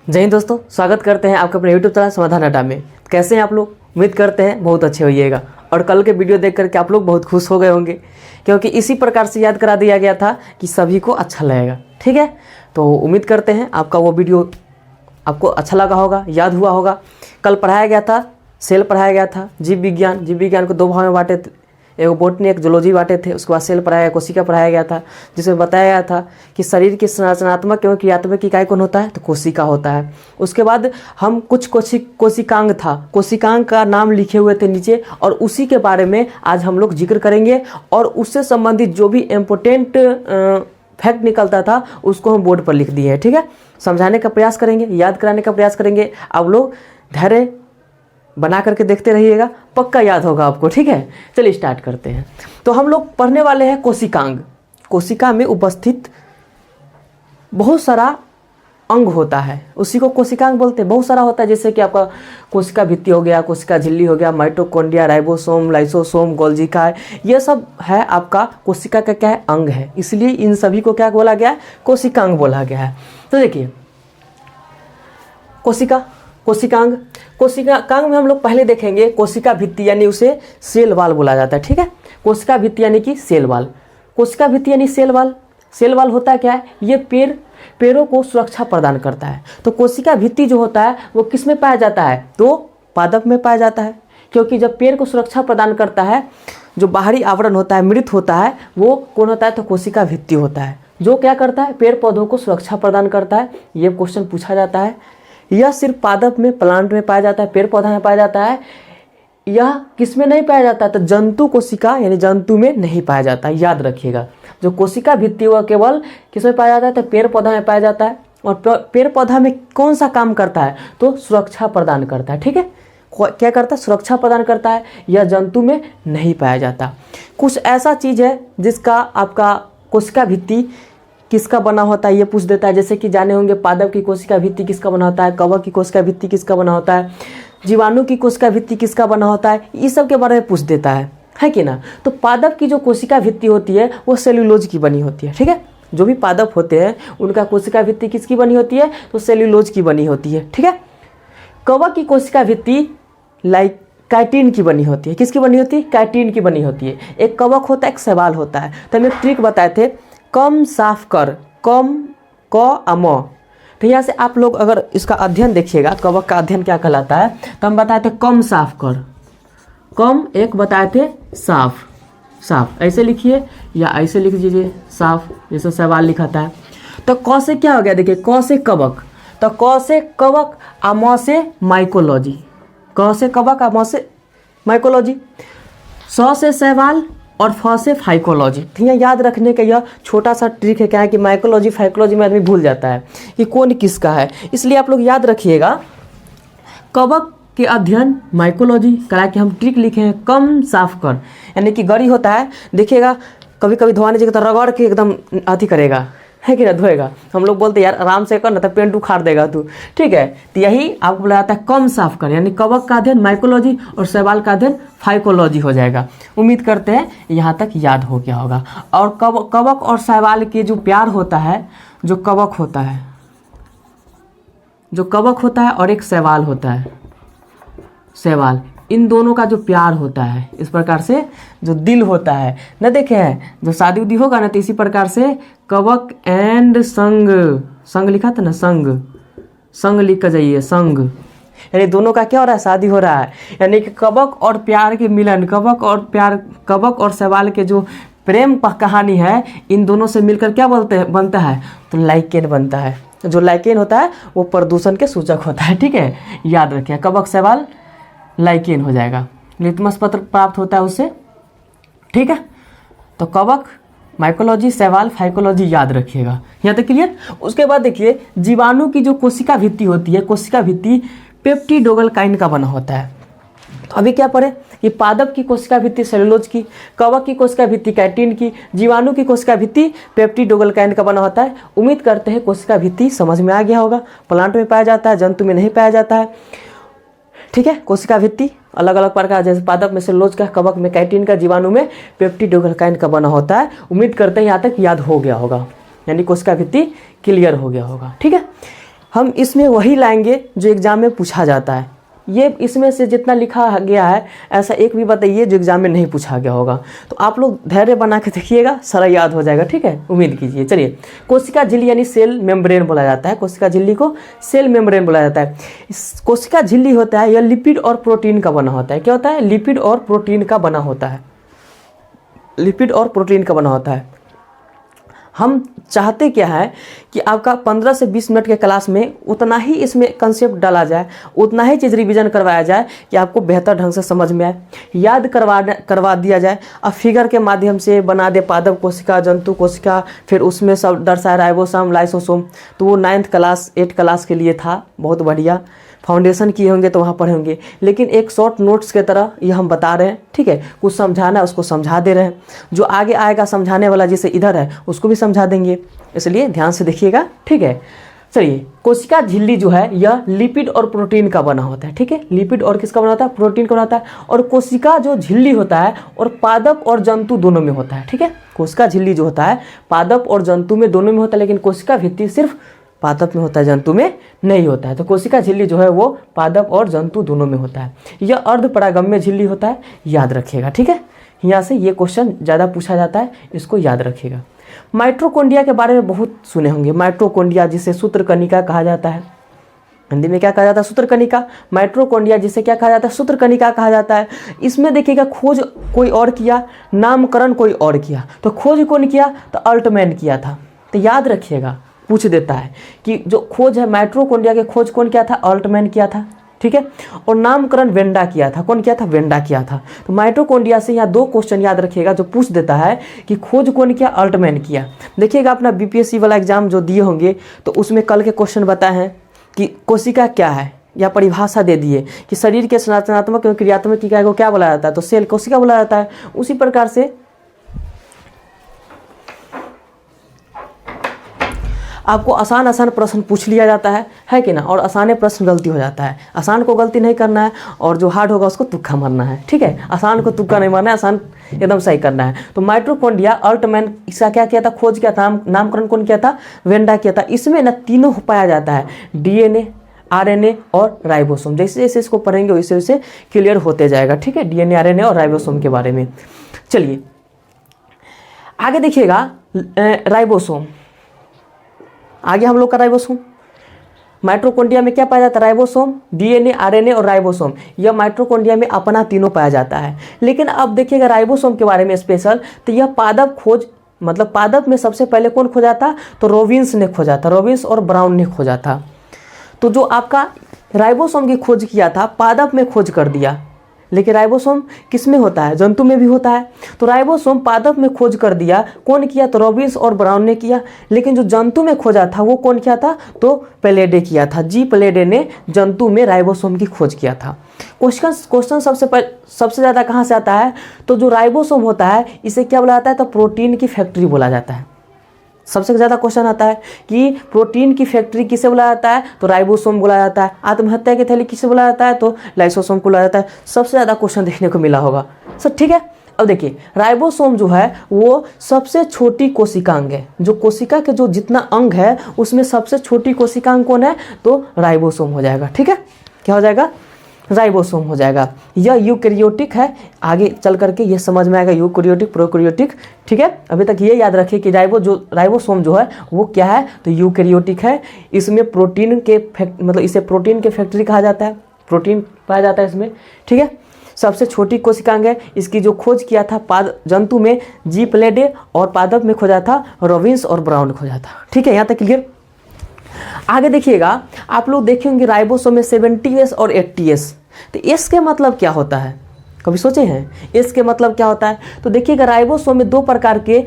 जय हिंद दोस्तों, स्वागत करते हैं आपके अपने यूट्यूब चैनल समाधान अड्डा में। कैसे हैं आप लोग? उम्मीद करते हैं बहुत अच्छे होइएगा और कल के वीडियो देख करके आप लोग बहुत खुश हो गए होंगे, क्योंकि इसी प्रकार से याद करा दिया गया था कि सभी को अच्छा लगेगा। ठीक है, तो उम्मीद करते हैं आपका वो वीडियो आपको अच्छा लगा होगा, याद हुआ होगा। कल पढ़ाया गया था, सेल पढ़ाया गया था, जीव विज्ञान को दो भाग में बांटे थे, एक बोटनी एक जूलॉजी बांटे थे। उसके बाद सेल पढ़ाया गया, कोशिका पढ़ाया गया था, जिसमें बताया गया था कि शरीर की संरचनात्मक एवं क्रियात्मक इकाई कौन होता है, तो कोशिका होता है। उसके बाद हम कुछ कोशिकांग था, कोशिकांग का नाम लिखे हुए थे नीचे, और उसी के बारे में आज हम लोग जिक्र करेंगे। और उससे संबंधित जो भी इम्पोर्टेंट फैक्ट निकलता था उसको हम बोर्ड पर लिख दिए हैं। ठीक है, समझाने का प्रयास करेंगे, याद कराने का प्रयास करेंगे। आप लोग धैर्य बना करके देखते रहिएगा, पक्का याद होगा आपको। ठीक है, चलिए स्टार्ट करते हैं। तो हम लोग पढ़ने वाले हैं कोशिकांग। कोशिका में उपस्थित बहुत सारा अंग होता है, उसी को कोशिकांग बोलते हैं। बहुत सारा होता है, जैसे कि आपका कोशिका भित्ति हो गया, कोशिका झिल्ली हो गया, माइटोकॉन्ड्रिया, राइबोसोम, लाइसोसोम, गोल्गी काय, ये सब है आपका कोशिका का क्या है, अंग है। इसलिए इन सभी को क्या बोला गया है, कोशिकांग बोला गया है। तो देखिए कोशिकांग में हम लोग पहले देखेंगे कोशिका भित्ति, यानी उसे सेल वाल बोला जाता है। ठीक है, कोशिका भित्ति यानी कि सेल वाल। कोशिका भित्ति यानी सेल वाल। सेल वाल होता है क्या है, ये पेड़ों को सुरक्षा प्रदान करता है। तो कोशिका भित्ति जो होता है वो किस में पाया जाता है, तो पादप में पाया जाता है। क्योंकि जब पेड़ को सुरक्षा प्रदान करता है, जो बाहरी आवरण होता है, मृत होता है, वो कौन होता है, तो कोशिका भित्ति होता है। जो क्या करता है, पेड़ पौधों को सुरक्षा प्रदान करता है। ये क्वेश्चन पूछा जाता है। यह सिर्फ पादप में, प्लांट में पाया जाता है, पेड़ पौधा में पाया जाता है। यह किस में नहीं पाया जाता है, तो जंतु कोशिका यानी जंतु में नहीं पाया जाता है। याद रखिएगा, जो कोशिका भित्ति हुआ केवल किस में पाया जाता है, तो पेड़ पौधा में पाया जाता है। और पेड़ पौधा में कौन सा काम करता है, तो सुरक्षा प्रदान करता है। ठीक है, क्या करता है, सुरक्षा प्रदान करता है। यह जंतु में नहीं पाया जाता। कुछ ऐसा चीज़ है जिसका आपका कोशिका भित्ति किसका बना होता है, ये पूछ देता है। जैसे कि जाने होंगे पादप की कोशिका भित्ति किसका बना होता है, कवक की कोशिका भित्ति किसका बना होता है, जीवाणु की कोशिका भित्ति किसका बना होता है, इस सब के बारे में पूछ देता है कि ना। तो पादप की जो कोशिका भित्ति होती है वो सेल्यूलोज की बनी होती है। ठीक है, जो भी पादप होते हैं उनका कोशिका भित्ति किसकी बनी होती है, तो सेल्यूलोज की बनी होती है। ठीक है, कवक की कोशिका भित्ति काइटिन की बनी होती है। किसकी बनी होती है, काइटिन की बनी होती है। एक कवक होता है, एक शैवाल होता है। तो हम एक ट्रिक बताए थे, कम साफ कर, कम क अम। तो यहाँ से आप लोग अगर इसका अध्ययन देखिएगा, कवक का अध्ययन क्या कहलाता है, तो हम बताए थे कम साफ कर, कम एक बताए थे साफ ऐसे लिखिए या ऐसे लिख दीजिए साफ, जैसे सवाल लिखाता है। तो क से क्या हो गया, देखिए क से कवक, तो क से कवक, अम से माइकोलॉजी, क से कवक, अम से माइकोलॉजी, स से सवाल और फ से फाइकोलॉजी। ठीक है, याद रखने का यह छोटा सा ट्रिक है। क्या है कि माइकोलॉजी फाइकोलॉजी में आदमी भूल जाता है कि कौन किसका है, इसलिए आप लोग याद रखिएगा। कवक के अध्ययन माइकोलॉजी करा के हम ट्रिक लिखे हैं, कम साफ कर, यानी कि गड़ी होता है, देखिएगा कभी कभी धोने जगह तो रगड़ के एकदम अथी करेगा, है कि ना, धोएगा। हम लोग बोलते हैं यार आराम से कर ना, तो पेंट उखाड़ देगा तू। ठीक है, तो यही आपको बोला जाता है कम साफ कर, यानी कवक का अध्ययन माइकोलॉजी और शैवाल का अध्ययन फाइकोलॉजी हो जाएगा। उम्मीद करते हैं यहाँ तक याद हो गया होगा। और कवक और शैवाल के जो प्यार होता है, जो कवक होता है और एक शैवाल होता है, शैवाल, इन दोनों का जो प्यार होता है, इस प्रकार से जो दिल होता है ना, देखे हैं जो शादी उदी होगा ना, तो इसी प्रकार से कवक एंड संग लिखा था ना, संग लिख कर जाइए, संग, यानी दोनों का क्या हो रहा है, शादी हो रहा है। यानी कि कवक और प्यार के मिलन, कवक और शैवाल के जो प्रेम कहानी है, इन दोनों से मिलकर क्या बनता है, तो लाइकेन बनता है। जो लाइकेन होता है वो प्रदूषण के सूचक होता है। ठीक है, याद रखिए, कवक शैवाल लाइकेन हो जाएगा, लिटमस पत्र प्राप्त होता है उससे। ठीक है, तो कवक माइकोलॉजी, शैवाल फाइकोलॉजी, याद रखिएगा। यहाँ तक क्लियर। उसके बाद देखिए जीवाणु की जो कोशिका भित्ति होती है, कोशिका भित्ति पेप्टिडोग्लाइकान का बना होता है। तो अभी क्या पढ़े कि पादप की कोशिका भित्ति सेलुलोज की, कवक की कोशिका भित्ति काइटिन की, जीवाणु की कोशिका भित्ति पेप्टिडोग्लाइकान का बना होता है। उम्मीद करते हैं कोशिका भित्ति समझ में आ गया होगा। प्लांट में पाया जाता है, जंतु में नहीं पाया जाता है। ठीक है, कोशिका भित्ति अलग अलग प्रकार, जैसे पादप में सेलुलोज का, कवक में काइटिन का, जीवाणु में पेप्टिडोग्लाइकान का बना होता है। उम्मीद करते हैं यहाँ तक याद हो गया होगा, यानी कोशिका भित्ति क्लियर हो गया होगा। ठीक है, हम इसमें वही लाएंगे जो एग्ज़ाम में पूछा जाता है। ये इसमें से जितना लिखा गया है ऐसा एक भी बताइए जो एग्ज़ाम में नहीं पूछा गया होगा। तो आप लोग धैर्य बना के देखिएगा, सारा याद हो जाएगा, ठीक है, उम्मीद कीजिए। चलिए, कोशिका झिल्ली यानी सेल मेम्ब्रेन बोला जाता है। कोशिका झिल्ली को सेल मेम्ब्रेन बोला जाता है। इस कोशिका झिल्ली होता है यह लिपिड और प्रोटीन का बना होता है। क्या होता है? लिपिड और प्रोटीन का बना होता है। लिपिड और प्रोटीन का बना होता है। हम चाहते क्या है कि आपका 15 से 20 मिनट के क्लास में उतना ही इसमें कंसेप्ट डाला जाए, उतना ही चीज़ रिवीजन करवाया जाए कि आपको बेहतर ढंग से समझ में आए, याद करवा दिया जाए। अब फिगर के माध्यम से बना दे पादप कोशिका, जंतु कोशिका, फिर उसमें सब दर्शाए राइबोसोम, लाइसोसोम। तो वो 9th क्लास 8th क्लास के लिए था, बहुत बढ़िया। फाउंडेशन किए होंगे तो वहाँ पढ़े होंगे, लेकिन एक शॉर्ट नोट्स के तरह ये हम बता रहे हैं, ठीक है। कुछ समझाना है उसको समझा दे रहे हैं, जो आगे आएगा समझाने वाला जैसे इधर है उसको भी समझा देंगे, इसलिए ध्यान से देखिएगा, ठीक है। चलिए, कोशिका झिल्ली जो है यह लिपिड और प्रोटीन का बना होता है, ठीक है। लिपिड और किसका बना होता है? प्रोटीन का बना होता है। और कोशिका जो झिल्ली होता है और पादप और जंतु दोनों में होता है, ठीक है। कोशिका झिल्ली जो होता है पादप और जंतु में दोनों में होता है, लेकिन कोशिका भित्ति सिर्फ पादप में होता है, जंतु में नहीं होता है। तो कोशिका झिल्ली जो है वो पादप और जंतु दोनों में होता है। यह अर्धपरागम्य झिल्ली होता है, याद रखिएगा, ठीक है। यहाँ से ये क्वेश्चन ज़्यादा पूछा जाता है, इसको याद रखिएगा। माइटोकॉन्ड्रिया के बारे में बहुत सुने होंगे। माइटोकॉन्ड्रिया जिसे सूत्रकणिका कहा जाता है, हिंदी में क्या कहा जाता है? सूत्रकणिका। माइटोकॉन्ड्रिया जिसे क्या कहा जाता है? सूत्रकणिका कहा जाता है। इसमें देखिएगा खोज कोई और किया, नामकरण कोई और किया। तो खोज कौन किया? तो अल्टमैन किया था। तो याद रखिएगा, पूछ देता है कि जो खोज है माइटोकॉन्ड्रिया के खोज कौन किया था? अल्टमैन किया था, ठीक है। और नामकरण वेंडा किया था। कौन किया था? वेंडा किया था। तो माइटोकॉन्ड्रिया से यहाँ 2 क्वेश्चन याद रखिएगा जो पूछ देता है कि खोज कौन किया? अल्टमैन किया। देखिएगा अपना बीपीएससी वाला एग्जाम जो दिए होंगे तो उसमें कल के क्वेश्चन बताए हैं कि कोशिका क्या है, या परिभाषा दे दिए कि शरीर के संरचनात्मक एवं क्रियात्मक इकाई को क्या बोला जाता है? तो सेल, कोशिका बोला जाता है। उसी प्रकार से आपको आसान आसान प्रश्न पूछ लिया जाता है कि ना। और आसाने प्रश्न गलती हो जाता है। आसान को गलती नहीं करना है और जो हार्ड होगा उसको तुक्का मारना है, ठीक है। आसान को तुक्का नहीं मारना है, आसान एकदम सही करना है। तो माइटोकॉन्ड्रिया अल्टमैन इसका क्या किया था? खोज किया था। नामकरण कौन किया था? वेंडा किया था। इसमें ना तीनों पाया जाता है, डीएनए, आरएनए और राइबोसोम। जैसे जैसे इसको पढ़ेंगे वैसे वैसे क्लियर होते जाएगा, ठीक है, डीएनए, आरएनए और राइबोसोम के बारे में। चलिए आगे देखिएगा, राइबोसोम। आगे हम लोग का राइबोसोम, माइटोकॉन्ड्रिया में क्या पाया जाता है? राइबोसोम, डीएनए, आरएनए और राइबोसोम। यह माइटोकॉन्ड्रिया में अपना तीनों पाया जाता है। लेकिन अब देखिएगा राइबोसोम के बारे में स्पेशल, तो यह पादप खोज, मतलब पादप में सबसे पहले कौन खोजा था? तो रॉबिन्स ने खोजा था, रॉबिन्स और ब्राउन ने खोजा था। तो जो आपका राइबोसोम की खोज किया था पादप में खोज कर दिया, लेकिन राइबोसोम किस में होता है? जंतु में भी होता है। तो राइबोसोम पादप में खोज कर दिया, कौन किया? तो रॉबिन्स और ब्राउन ने किया। लेकिन जो जंतु में खोजा था वो कौन किया था? तो प्लेडे किया था। जी प्लेडे ने जंतु में राइबोसोम की खोज किया था। क्वेश्चन सबसे ज़्यादा कहाँ से आता है? तो जो राइबोसोम होता है इसे क्या बोला जाता है? तो प्रोटीन की फैक्ट्री बोला जाता है। सबसे ज़्यादा क्वेश्चन आता है कि प्रोटीन की फैक्ट्री किसे बोला जाता है? तो राइबोसोम बोला जाता है। आत्महत्या की थैली किसे बोला जाता है? तो लाइसोसोम को बोला जाता है। सबसे ज़्यादा क्वेश्चन देखने को मिला होगा सर, ठीक है। अब देखिए राइबोसोम जो है वो सबसे छोटी कोशिकांग है। जो कोशिका के जो जितना अंग है उसमें सबसे छोटी कोशिकांग कौन है? तो राइबोसोम हो जाएगा, ठीक है। क्या हो जाएगा? राइबोसोम हो जाएगा। यह यूकैरियोटिक है, आगे चल करके ये समझ में आएगा यूकैरियोटिक, प्रोकैरियोटिक, ठीक है। अभी तक ये याद रखिए कि राइबोसोम जो है वो क्या है? तो यूकैरियोटिक है। इसमें प्रोटीन के मतलब इसे प्रोटीन के फैक्ट्री कहा जाता है, प्रोटीन पाया जाता है इसमें, ठीक है। सबसे छोटी कोशिकांग है। इसकी जो खोज किया था जंतु में जी प्लेडे और पादप में खोजा था रॉबिन्स और ब्राउन खोजा था, ठीक है। यहाँ तक क्लियर। आगे देखिएगा, आप लोग देखेंगे राइबोसोम में 70S और 80S। तो एस के मतलब क्या होता है? कभी सोचे हैं एस के मतलब क्या होता है? तो देखिएगा राइबोसोम में 2 प्रकार के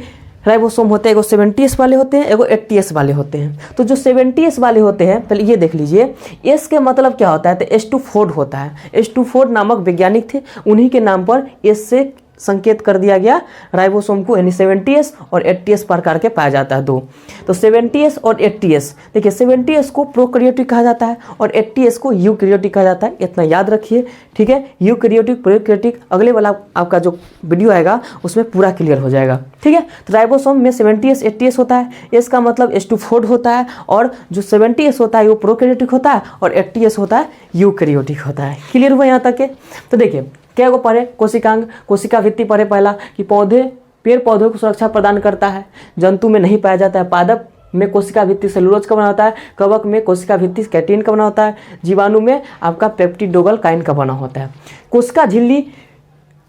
राइबोसोम होते हैं, एगो 70S वाले होते हैं, एगो 80S वाले होते हैं। तो जो 70S वाले होते हैं पहले ये देख लीजिए, एस के मतलब क्या होता है? तो एस्टूफोर्ड होता है। एस्टूफोर्ड नामक वैज्ञानिक थे, उन्हीं के नाम पर एस से संकेत कर दिया गया राइबोसोम को, यानी 70S और 80S प्रकार के पाया जाता है दो। तो 70S और 80S, देखिए 70S को प्रोकैरियोटिक कहा जाता है और 80S को यूकैरियोटिक कहा जाता है, इतना याद रखिए, ठीक है। यूकैरियोटिक प्रोकैरियोटिक अगले वाला आपका जो वीडियो आएगा उसमें पूरा क्लियर हो जाएगा, ठीक है। तो राइबोसोम में 70S 80S होता है, एस का मतलब H2 होता है, और जो 70S होता है वो प्रोकैरियोटिक होता है और 80S होता है यूकैरियोटिक होता है। क्लियर हुआ यहाँ तक के? तो देखिए क्या को पढ़े, कोशिकांग, कोशिका भित्ति पढ़े पहला कि पौधे पेड़ पौधों को सुरक्षा प्रदान करता है, जंतु में नहीं पाया जाता है, पादप में कोशिका भित्ति सेलुलोज का बना होता है, कवक में कोशिका भित्ति कैटिन का बना होता है, जीवाणु में आपका पेप्टिडोगल काइन का बना होता है। कोशिका झिल्ली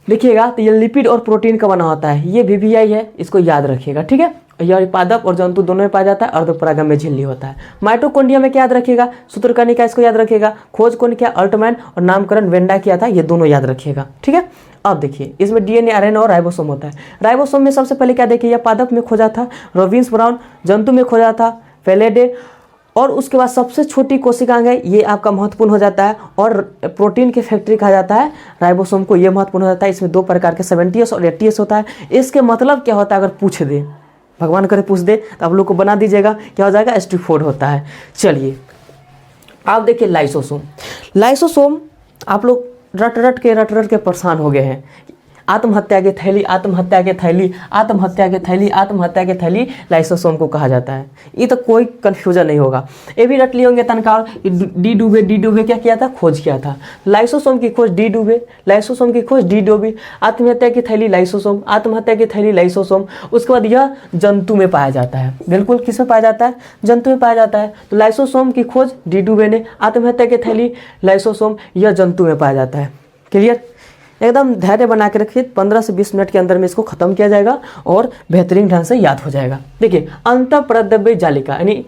देखिएगा तो ये लिपिड और प्रोटीन का बना होता है, ये VVI है, इसको याद रखिएगा, ठीक है। यह पादप और जंतु दोनों में पाया जाता है, अर्धपरागम में झिल्ली होता है। माइटोकॉन्ड्रिया में क्या याद रखिएगा, सूत्रकर्णिका, इसको याद रखिएगा। खोज कौन किया, अल्टमैन, और नामकरण वेंडा किया था, ये दोनों याद रखिएगा, ठीक है। अब देखिए इसमें DNA RNA और राइबोसोम होता है। राइबोसोम में सबसे पहले क्या देखिए, यह पादप में खोजा था रॉबिन्स ब्राउन, जंतु में खोजा था फेलेडे, और उसके बाद सबसे छोटी कोशिकांग है, ये आपका महत्वपूर्ण हो जाता है, और प्रोटीन की फैक्ट्री कहा जाता है राइबोसोम को, ये महत्वपूर्ण हो जाता है। इसमें दो प्रकार के 70S और 80S होता है। इसके मतलब क्या होता है, अगर पूछ दे, भगवान करे पूछ दे तो आप लोग को बना दीजिएगा, क्या हो जाएगा, H2 होता है। चलिए आप देखिए लाइसोसोम। लाइसोसोम आप लोग रट रट के परेशान हो गए हैं। आत्महत्या की थैली, आत्महत्या की थैली, आत्महत्या की थैली, आत्महत्या की थैली लाइसोसोम को कहा जाता है। ये तो कोई कन्फ्यूजन नहीं होगा। ये भी रट लिए होंगे तनकार, डी डुबे क्या किया था, खोज किया था। लाइसोसोम की खोज डी डुबे, लाइसोसोम की खोज डी डुबे, आत्महत्या की थैली लाइसोसोम, आत्महत्या की थैली लाइसोसोम। उसके बाद यह जंतु में पाया जाता है, बिल्कुल किस में पाया जाता है, जंतु में पाया जाता है। तो लाइसोसोम की खोज डी डुबे ने, आत्महत्या की थैली लाइसोसोम, यह जंतु में पाया जाता है। क्लियर, एकदम धैर्य बना के रखिए, 15 से 20 मिनट के अंदर में इसको खत्म किया जाएगा और बेहतरीन ढंग से याद हो जाएगा। देखिए अंतःप्रद्रव्य जालिका यानी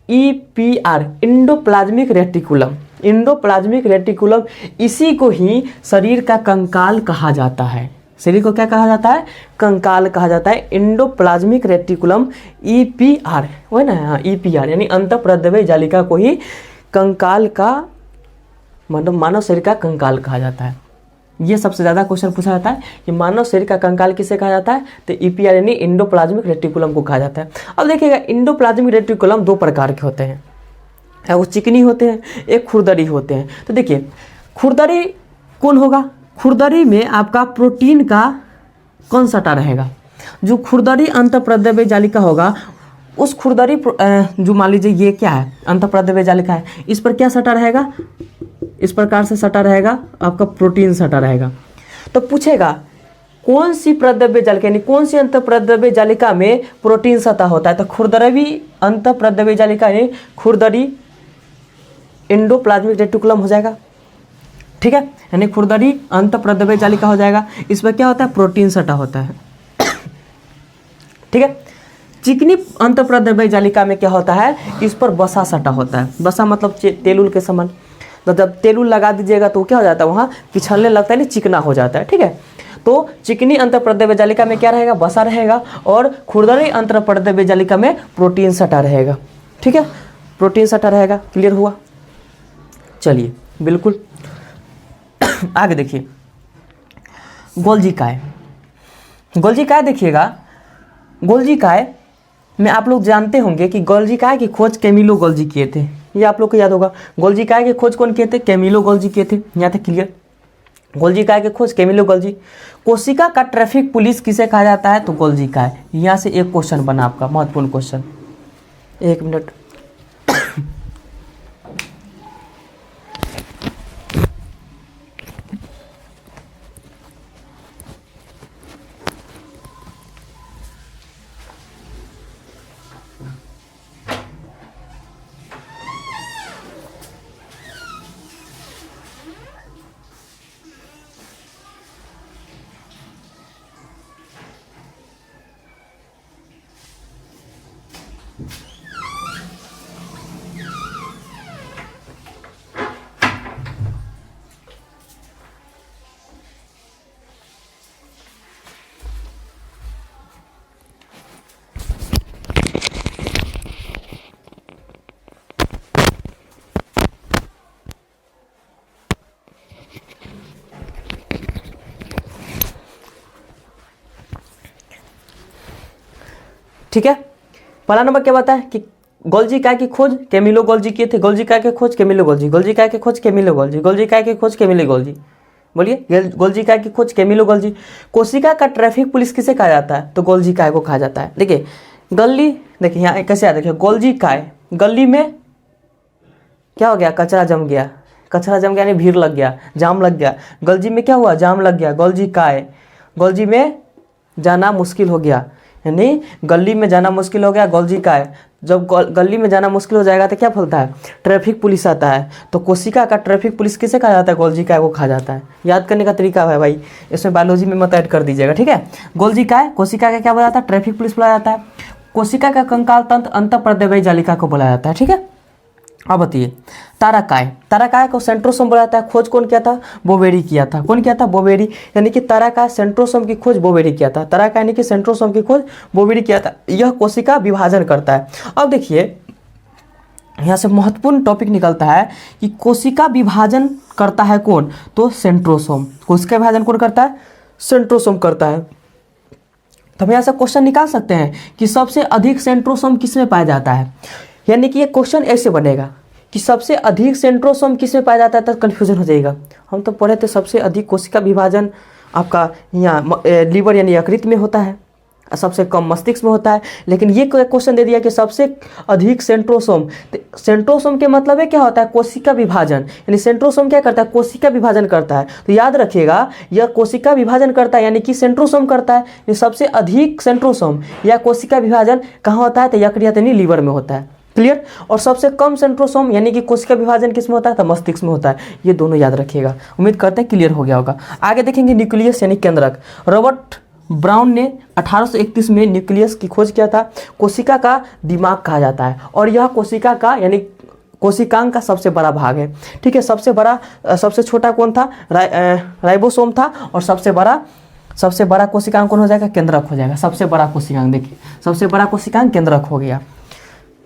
EPR, endoplasmic reticulum, endoplasmic reticulum, इसी को ही शरीर का कंकाल कहा जाता है। शरीर को क्या कहा जाता है, कंकाल कहा जाता है। इंडोप्लाज्मिक रेटिकुलम EPR, वो है ना, हाँ EPR यानी अंतःप्रद्रव्य जालिका को ही कंकाल का मतलब मानव शरीर का कंकाल कहा जाता है। ये सबसे ज़्यादा क्वेश्चन पूछा जाता है कि मानव शरीर का कंकाल किसे कहा जाता है, तो EPR यानी इंडोप्लाज्मिक रेटिकुलम को कहा जाता है। अब देखिएगा इंडोप्लाज्मिक रेटिकुलम दो प्रकार के होते हैं, वो चिकनी होते हैं, एक खुरदरी होते हैं। तो देखिए खुरदरी कौन होगा, खुरदरी में आपका प्रोटीन का कौन सटा रहेगा। जो खुरदरी अंतःप्रद्रव्य जालिका होगा उस खुरदरी जो मान लीजिए ये क्या है, अंतःप्रद्रव्य जालिका है, इस पर क्या सटा रहेगा, इस प्रकार से सटा रहेगा, आपका प्रोटीन सटा रहेगा। तो पूछेगा कौन सी प्रद्रव्य जालिका यानी कौन सी अंतःप्रद्रव्य जालिका में प्रोटीन सटा होता है, तो खुरदरी अंतःप्रद्रव्य जालिका यानी खुरदरी इंडोप्लाज्मिक रेटिकुलम हो जाएगा, ठीक है। यानी खुरदरी अंतःप्रद्रव्य जालिका हो जाएगा, इस पर क्या होता है, प्रोटीन सटा होता है, ठीक है। चिकनी अंतःप्रद्रव्य जालिका में क्या होता है, इस पर वसा सटा होता है। वसा मतलब तेलुल के समान, तो जब तेलुल लगा दीजिएगा तो क्या हो जाता है, वहाँ पिछलने लगता है, नहीं चिकना हो जाता है, ठीक है। तो चिकनी अंतःप्रद्रव्य जालिका में क्या रहेगा, वसा रहेगा, और खुरदरी अंतःप्रद्रव्य जालिका में प्रोटीन सटा रहेगा, ठीक है, प्रोटीन सटा रहेगा। क्लियर हुआ, चलिए बिल्कुल आगे देखिए गोल्जी काय। गोल्जी काय देखिएगा, गोल्जी काय में आप लोग जानते होंगे कि गोल्जी काय की खोज कैमिलो गोल्जी किए थे, ये आप लोग को याद होगा। गोल्जी काय की खोज कौन किए थे, कैमिलो गोल्जी किए थे, यहाँ तक क्लियर। गोल्जी काय की खोज कैमिलो गोल्जी। कोशिका का ट्रैफिक पुलिस किसे कहा जाता है, तो गोल्जी काय। यहाँ से एक क्वेश्चन बना आपका महत्वपूर्ण क्वेश्चन, एक मिनट ठीक है। पहला नंबर क्या बताया कि गोल्जी काय की खोज कैमिलो गोल्जी किए थे, गोल्जी काय की खोज कैमिलो गोल्जी, गोल्जी काय की खोज कैमिलो गोल्जी, गोल्जी काय की खोज कैमिलो गोल्जी। बोलिए, गोल्जी काय की खोज कैमिलो गोल्जी। कोशिका का ट्रैफिक पुलिस किसे कहा जाता है, तो गोल्जी काय को कहा जाता है। देखिए गली, देखिए यहाँ कैसे आता है, देखिए गोल्जी काय, गली में क्या हो गया, कचरा जम गया, कचरा जम गया यानी भीड़ लग गया, जाम लग गया। गलजी में क्या हुआ, जाम लग गया। गोल्जी काय, गोल्जी में जाना मुश्किल हो गया, यानी गली में जाना मुश्किल हो गया, गोल्जी काय। जब गली में जाना मुश्किल हो जाएगा तो क्या फलता है, ट्रैफिक पुलिस आता है। तो कोशिका का ट्रैफिक पुलिस किसे कहा जाता है, गोल्जी काय को कहा जाता है। याद करने का तरीका है भाई, इसमें बायोलॉजी में मत ऐड कर दीजिएगा, ठीक है। गोल्जी काय, कोशिका का क्या बोला जाता है, ट्रैफिक पुलिस बोला जाता है। कोशिका का कंकाल तंत्र अंतःप्रदेशीय जालिका को बोला जाता है, ठीक है। अब बताइए ताराकाय, ताराकाय को सेंट्रोसोम बोला जाता है। खोज कौन किया था, बोवेरी किया था। कौन किया था, बोवेरी, यानी कि ताराकाय सेंट्रोसोम की खोज बोवेरी किया था। ताराकाय यानी कि सेंट्रोसोम की खोज बोवेरी किया था। यह कोशिका विभाजन करता है। अब देखिए यहाँ से महत्वपूर्ण टॉपिक निकलता है कि कोशिका विभाजन करता है कौन, तो सेंट्रोसोम। कोशिका विभाजन कौन करता है, सेंट्रोसोम करता है। तो हम यहाँ से क्वेश्चन निकाल सकते हैं कि सबसे अधिक सेंट्रोसोम किसमें पाया जाता है, यानी कि ये क्वेश्चन ऐसे बनेगा कि सबसे अधिक सेंट्रोसोम किसमें पाया जाता है, तो कन्फ्यूजन हो जाएगा। हम तो पढ़े थे सबसे अधिक कोशिका विभाजन आपका यहाँ लीवर यानी यकृत में होता है, सबसे कम मस्तिष्क में होता है। लेकिन ये क्वेश्चन दे दिया कि सबसे अधिक सेंट्रोसोम। सेंट्रोसोम के मतलब है क्या होता है, कोशिका विभाजन, यानी सेंट्रोसोम क्या करता है, कोशिका विभाजन करता है। तो याद रखिएगा यह कोशिका विभाजन करता है, यानी कि सेंट्रोसोम करता है। यानी सबसे अधिक सेंट्रोसोम या कोशिका विभाजन कहाँ होता है, तो यकृत यानी लीवर में होता है। क्लियर। और सबसे कम सेंट्रोसोम यानी कि कोशिका विभाजन किसमें होता है, तो मस्तिष्क में होता है। ये दोनों याद रखिएगा। उम्मीद करते हैं क्लियर हो गया होगा। आगे देखेंगे न्यूक्लियस यानी केंद्रक। रॉबर्ट ब्राउन ने 1831 में न्यूक्लियस की खोज किया था। कोशिका का दिमाग कहा जाता है और यह कोशिका का यानी कोशिकांग का सबसे बड़ा भाग है, ठीक है। सबसे छोटा कौन था, राइबोसोम था। और सबसे बड़ा कोशिकांग कौन हो जाएगा, केंद्रक हो जाएगा। सबसे बड़ा कोशिकांग, देखिए सबसे बड़ा कोशिकांग केंद्रक हो गया,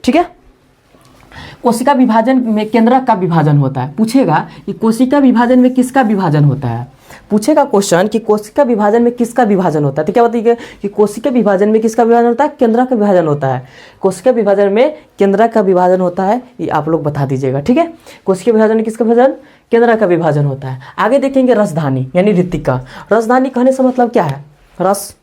ठीक है। कोशिका विभाजन में केंद्रक का विभाजन होता है। पूछेगा कि कोशिका विभाजन में किसका विभाजन होता है, पूछेगा क्वेश्चन कि कोशिका विभाजन में किसका विभाजन होता है, तो क्या बताइए कि कोशिका विभाजन में किसका विभाजन होता है, केंद्रक का विभाजन होता है। कोशिका विभाजन में केंद्रक का विभाजन होता है, ये आप लोग बता दीजिएगा, ठीक है। कोशिका विभाजन में किसका विभाजन, केंद्रक का विभाजन होता है। आगे देखेंगे रसधानी यानी ऋतिका। रसधानी कहने से मतलब क्या है, रस,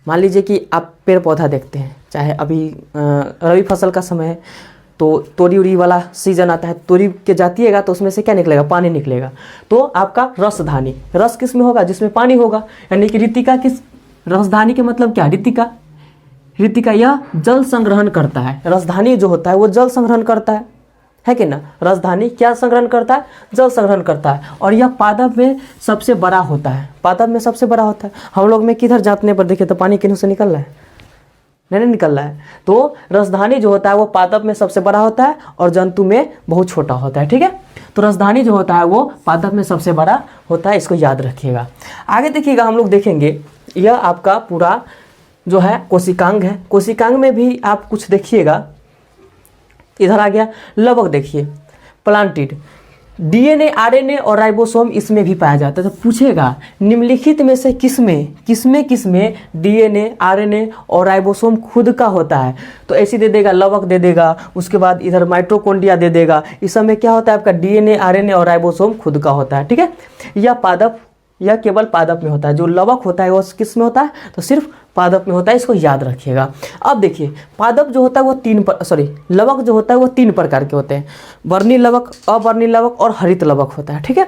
मान लीजिए कि आप पेड़ पौधा देखते हैं, चाहे अभी रबी फसल का समय है तो तोरी उरी वाला सीजन आता है, तोरी के जातिएगा तो उसमें से क्या निकलेगा, पानी निकलेगा। तो आपका रसधानी, रस किस में होगा, जिसमें पानी होगा। यानी कि ऋतिका किस, रसधानी के मतलब क्या, ऋतिका यह जल संग्रहण करता है। रसधानी जो होता है वो जल संग्रहण करता है कि ना। रसधानी क्या संग्रहण करता है, जल संग्रहण करता है। और यह पादप में सबसे बड़ा होता है, पादप में सबसे बड़ा होता है। हम लोग में किधर जातने पर देखे तो पानी किन्हों से निकल रहा है, नहीं निकल रहा है। तो रसधानी जो होता है वो पादप में सबसे बड़ा होता है और जंतु में बहुत छोटा होता है, ठीक है। तो रसधानी जो होता है वो पादप में सबसे बड़ा होता है, इसको याद रखिएगा। आगे देखिएगा, हम लोग देखेंगे यह आपका पूरा जो है कोशिकांग है। कोशिकांग में भी आप कुछ देखिएगा, इधर आ गया लवक, देखिए प्लांटिड, डीएनए आरएनए और राइबोसोम इसमें भी पाया जाता है। तो पूछेगा निम्नलिखित में से किसमें डीएनए आरएनए और राइबोसोम खुद का होता है, तो ऐसी दे देगा, लवक दे देगा। उसके बाद इधर माइटोकॉन्ड्रिया दे देगा। इस समय क्या होता है आपका, डीएनए आरएनए और राइबोसोम खुद का होता है, ठीक है। यह केवल पादप में होता है। जो लवक होता है वो किस में होता है, तो सिर्फ पादप में होता है, इसको याद रखिएगा। अब देखिए पादप जो होता है वो लवक जो होता है वो 3 प्रकार के होते हैं, वर्णी लवक, अवर्णी लवक और हरित लवक होता है, ठीक है।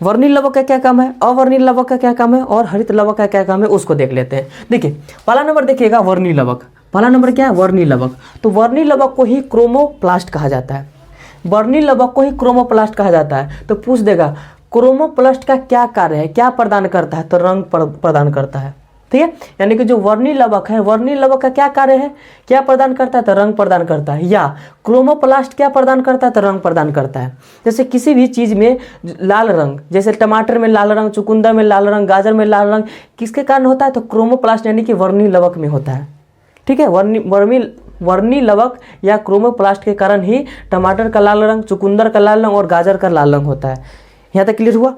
वर्णी लवक का क्या काम है, अवर्णी लवक का क्या काम है और हरित लवक का क्या काम है, उसको देख लेते हैं। देखिए पहला नंबर देखिएगा वर्णी लवक। पहला नंबर क्या है, वर्णी लवक। तो वर्णी लवक को ही क्रोमोप्लास्ट कहा जाता है। वर्णी लवक को ही क्रोमोप्लास्ट कहा जाता है। तो पूछ देगा क्रोमोप्लास्ट का क्या कार्य है, क्या प्रदान करता है, तो रंग प्रदान करता है, ठीक है। यानी कि जो वर्णी लवक है, वर्णी लवक का क्या कार्य है, क्या प्रदान करता है, तो रंग प्रदान करता है। या क्रोमोप्लास्ट क्या प्रदान करता है, तो रंग प्रदान करता है। जैसे किसी भी चीज़ में लाल रंग, जैसे टमाटर में लाल रंग, चुकंदर में लाल रंग, गाजर में लाल रंग, किसके कारण होता है, तो क्रोमोप्लास्ट यानी कि वर्णी लवक में होता है, ठीक है। वर्णी लवक या क्रोमोप्लास्ट के कारण ही टमाटर का लाल रंग, चुकंदर का लाल रंग और गाजर का लाल रंग होता है। यहाँ तक क्लियर हुआ।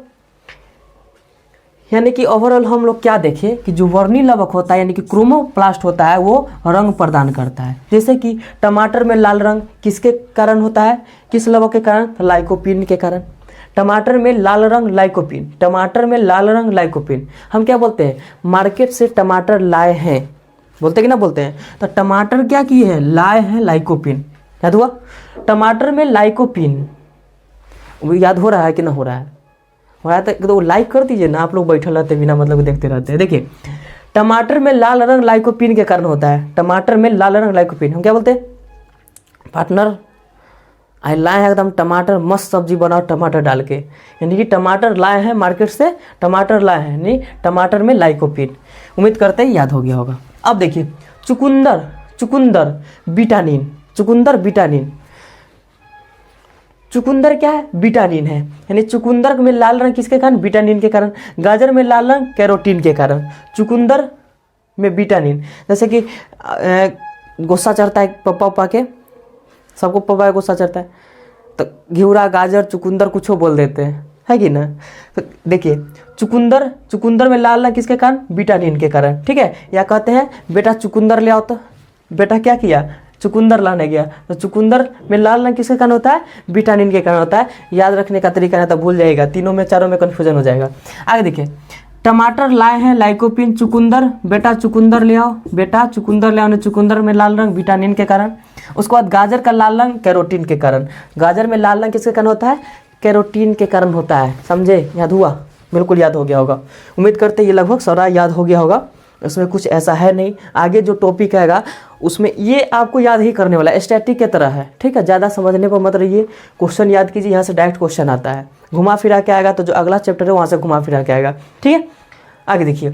यानी कि ओवरऑल हम लोग क्या देखें कि जो वर्णी लवक होता है यानी कि क्रोमोप्लास्ट होता है वो रंग प्रदान करता है। जैसे कि टमाटर में लाल रंग किसके कारण होता है, किस लवक के कारण, लाइकोपीन के कारण। टमाटर में लाल रंग लाइकोपीन, टमाटर में लाल रंग लाइकोपीन। हम क्या बोलते हैं, मार्केट से टमाटर लाए हैं, बोलते कि ना बोलते हैं, तो टमाटर क्या किए हैं, लाए हैं लाइकोपीन। याद हुआ, टमाटर में लाइकोपीन, याद हो रहा है कि ना हो रहा है, हो रहा है तो लाइक कर दीजिए ना, आप लोग बैठे रहते बिना मतलब देखते रहते हैं। देखिए टमाटर में लाल रंग लाइकोपीन के कारण होता है, टमाटर में लाल रंग लाइकोपीन। हम क्या बोलते हैं, पार्टनर आए लाए हैं एकदम टमाटर, मस्त सब्जी बनाओ टमाटर डाल के, यानी कि टमाटर लाए हैं मार्केट से, टमाटर लाए हैं यानी टमाटर में लाइकोपीन। उम्मीद करते हैं याद हो गया होगा। अब देखिए चुकंदर, चुकंदर विटामिन, चुकंदर विटामिन, चुकंदर क्या है, विटामिन है, यानी चुकंदर में लाल रंग किसके कारण, विटामिन के कारण। गाजर में लाल रंग कैरोटीन के कारण, चुकंदर में विटामिन। जैसे कि गुस्सा चढ़ता है पप्पा के, सबको पप्पा गुस्सा चढ़ता है, तो घिउरा गाजर चुकंदर कुछ बोल देते हैं, है कि ना। तो देखिए चुकंदर, चुकंदर में लाल रंग किसके कारण, विटामिन के कारण, ठीक है। या कहते हैं बेटा चुकंदर ले आओ, तो बेटा क्या किया, चुकंदर लाने गया, तो चुकंदर में लाल रंग किसके कारण होता है, विटामिन के कारण होता है। याद रखने का तरीका है तो भूल जाएगा, तीनों में चारों में कन्फ्यूजन हो जाएगा। आगे देखिए टमाटर लाए हैं लाइकोपीन, चुकंदर, बेटा चुकंदर ले आओ, बेटा चुकंदर ले आओ, चुकंदर में लाल रंग विटामिन के कारण। उसके बाद गाजर का लाल रंग कैरोटीन के कारण, गाजर में लाल रंग किसके कारण होता है, कैरोटीन के कारण होता है। समझे, याद हुआ, बिल्कुल याद हो गया होगा। उम्मीद करते हैं ये लगभग सारा याद हो गया होगा, इसमें कुछ ऐसा है नहीं। आगे जो टॉपिक आएगा उसमें ये आपको याद ही करने वाला है, स्टैटिक की तरह है, ठीक है। ज़्यादा समझने पर मत रहिए, क्वेश्चन याद कीजिए, यहाँ से डायरेक्ट क्वेश्चन आता है, घुमा फिरा के आएगा, तो जो अगला चैप्टर है वहाँ से घुमा फिरा के आएगा, ठीक है। आगे देखिए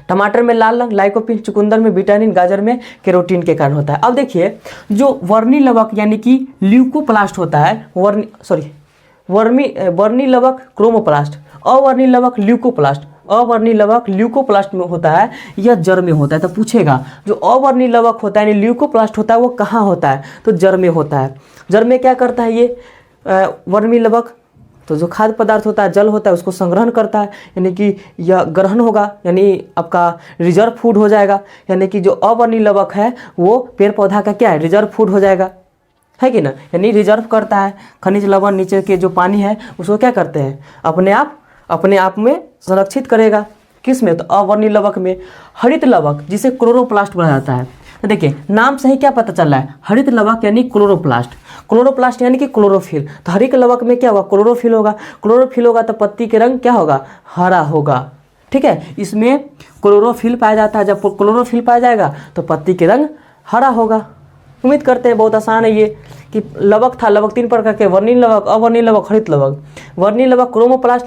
टमाटर में लाल रंग लाइकोपीन, चुकंदर में विटामिन, गाजर में कैरोटीन के कारण होता है। अब देखिए जो वर्णी लवक यानी कि ल्यूकोप्लास्ट होता है, वर्णी लवक क्रोमोप्लास्ट, अवर्णी लवक ल्यूकोप्लास्ट, अवर्णी लवक ल्यूकोप्लास्ट में होता है, यह जड़ में होता है। तो पूछेगा जो अवर्णी लवक होता है यानी ल्यूकोप्लास्ट होता है वो कहाँ होता है, तो जड़ में होता है। जड़ में क्या करता है ये वर्णी लवक, तो जो खाद्य पदार्थ होता है, जल होता है, उसको संग्रहण करता है, यानी कि यह ग्रहण होगा, यानी आपका रिजर्व फूड हो जाएगा। यानी कि जो अवर्णी लवक है वो पेड़ पौधा का क्या है, रिजर्व फूड हो जाएगा, है कि ना, यानी रिजर्व करता है। खनिज लवण नीचे के जो पानी है उसको क्या करते हैं, अपने आप में संरक्षित करेगा। किस में, तो अवर्णी लवक में। हरित लवक जिसे क्लोरोप्लास्ट बोला जाता है, तो देखिए नाम से ही क्या पता चल रहा है, हरित लवक यानी क्लोरोप्लास्ट, क्लोरोप्लास्ट यानी कि क्लोरोफिल। तो हरित लवक में क्या होगा, क्लोरोफिल होगा, क्लोरोफिल होगा तो पत्ती के रंग क्या होगा, हरा होगा, ठीक है। इसमें क्लोरोफिल पाया जाता है, जब क्लोरोफिल पाया जाएगा तो पत्ती के रंग हरा होगा। उम्मीद करते हैं बहुत आसान है ये, कि लवक था, लवक 3 प्रकार के, वर्णी लवक, अवर्णी लवक, हरित लवक। वर्णी लवक क्रोमोप्लास्ट,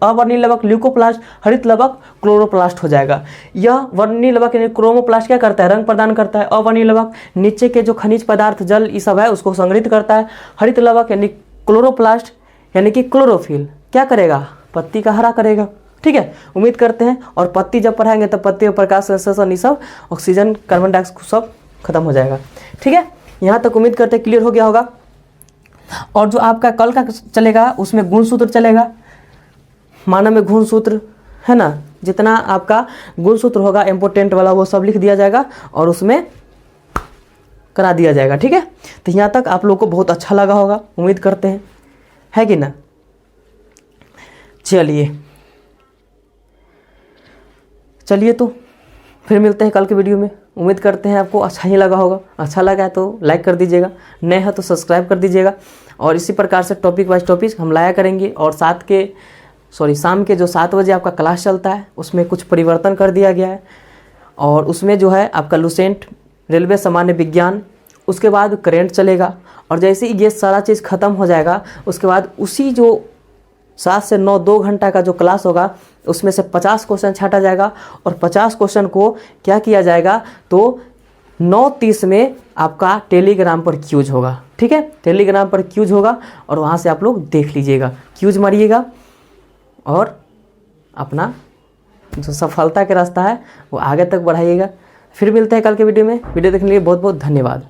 अवर्णी लवक ल्यूकोप्लास्ट, हरित लवक क्लोरोप्लास्ट हो जाएगा। यह वर्णी लवक यानी क्रोमोप्लास्ट क्या करता है, रंग प्रदान करता है। अवर्णी लवक नीचे के जो खनिज पदार्थ जल ये सब है उसको संग्रहित करता है। हरित लवक यानी क्लोरोप्लास्ट यानी कि क्लोरोफिल क्या करेगा, पत्ती का हरा करेगा, ठीक है। उम्मीद करते हैं, और पत्ती जब पढ़ाएंगे तो पत्ती और प्रकाश संश्लेषण ये सब, ऑक्सीजन कार्बन डाइऑक्साइड सब खत्म हो जाएगा, ठीक है। यहाँ तक उम्मीद करते हैं क्लियर हो गया होगा। और जो आपका कल का चलेगा उसमें गुणसूत्र चलेगा, मानव में गुणसूत्र है ना, जितना आपका गुणसूत्र होगा इम्पोर्टेंट वाला वो सब लिख दिया जाएगा और उसमें करा दिया जाएगा, ठीक है। तो यहाँ तक आप लोग को बहुत अच्छा लगा होगा, उम्मीद करते हैं, है कि ना। चलिए तो फिर मिलते हैं कल के वीडियो में। उम्मीद करते हैं आपको अच्छा ही लगा होगा, अच्छा लगा है तो लाइक कर दीजिएगा, नए है तो सब्सक्राइब कर दीजिएगा। और इसी प्रकार से टॉपिक वाइज टॉपिक हम लाया करेंगे। और शाम के जो 7 बजे आपका क्लास चलता है उसमें कुछ परिवर्तन कर दिया गया है, और उसमें जो है आपका लुसेंट, रेलवे सामान्य विज्ञान, उसके बाद करेंट चलेगा। और जैसे ही ये सारा चीज़ ख़त्म हो जाएगा उसके बाद उसी जो 7 से 9 2 घंटा का जो क्लास होगा उसमें से 50 क्वेश्चन छाटा जाएगा, और 50 क्वेश्चन को क्या किया जाएगा, तो 9:30 में आपका टेलीग्राम पर क्यूज होगा, ठीक है। टेलीग्राम पर क्यूज होगा और वहाँ से आप लोग देख लीजिएगा, क्यूज मारिएगा और अपना जो सफलता का रास्ता है वो आगे तक बढ़ाइएगा। फिर मिलते हैं कल के वीडियो में। वीडियो देखने के लिए बहुत बहुत धन्यवाद।